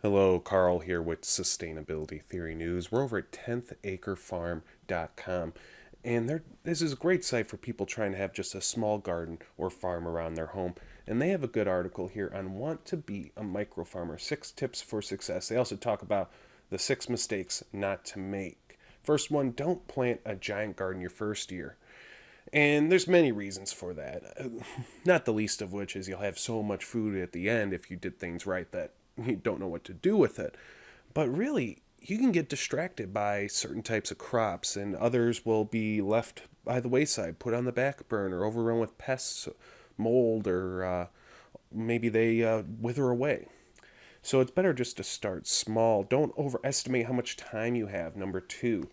Hello, Carl here with Sustainability Theory News. We're over at 10thacrefarm.com, and this is a great site for people trying to have just a small garden or farm around their home. And they have a good article here on want to be a micro farmer, 6 tips for success. They also talk about the 6 mistakes not to make. First one, don't plant a giant garden your first year. And there's many reasons for that. Not the least of which is you'll have so much food at the end if you did things right that you don't know what to do with it. But really, you can get distracted by certain types of crops, and others will be left by the wayside, put on the back burner, overrun with pests, mold, or maybe they wither away. So it's better just to start small. Don't overestimate how much time you have. Number two,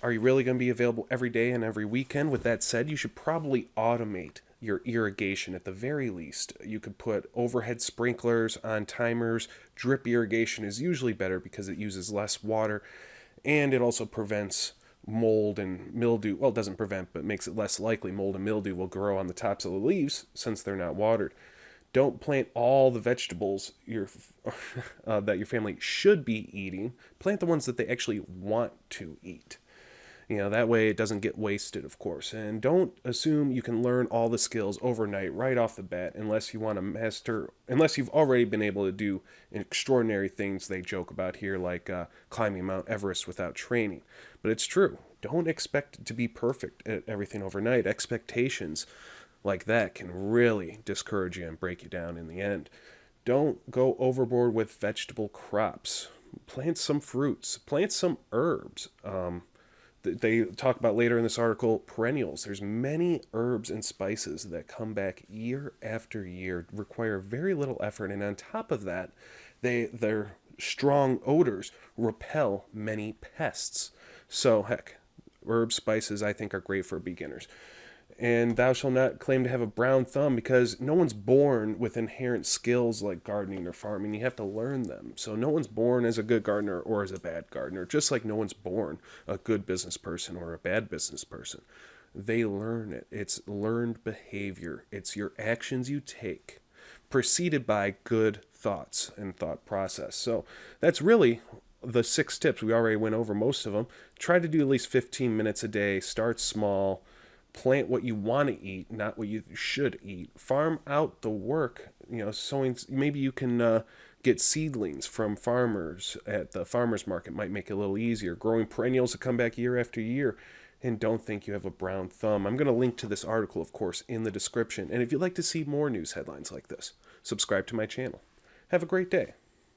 are you really going to be available every day and every weekend? With that said, you should probably automate your irrigation at the very least. You could put overhead sprinklers on timers. Drip irrigation is usually better because it uses less water, and it also prevents mold and mildew. Well, it doesn't prevent, but makes it less likely mold and mildew will grow on the tops of the leaves since they're not watered. Don't plant all the vegetables that your family should be eating. Plant the ones that they actually want to eat. That way it doesn't get wasted, of course. And don't assume you can learn all the skills overnight right off the bat unless you want to master, unless you've already been able to do extraordinary things they joke about here, like climbing Mount Everest without training. But it's true. Don't expect to be perfect at everything overnight. Expectations like that can really discourage you and break you down in the end. Don't go overboard with vegetable crops. Plant some fruits, plant some herbs. They talk about later in this article perennials. There's many herbs and spices that come back year after year, require very little effort, and on top of that, their strong odors repel many pests. So heck, herbs, spices, I think are great for beginners. And thou shalt not claim to have a brown thumb, because no one's born with inherent skills like gardening or farming. You have to learn them. So no one's born as a good gardener or as a bad gardener, just like no one's born a good business person or a bad business person. They learn it. It's learned behavior. It's your actions you take, preceded by good thoughts and thought process. So that's really the 6 tips. We already went over most of them. Try to do at least 15 minutes a day. Start small. Plant what you want to eat, not what you should eat. Farm out the work. Sowing. Maybe you can get seedlings from farmers at the farmers market. Might make it a little easier. Growing perennials that come back year after year. And don't think you have a brown thumb. I'm going to link to this article, of course, in the description. And if you'd like to see more news headlines like this, subscribe to my channel. Have a great day.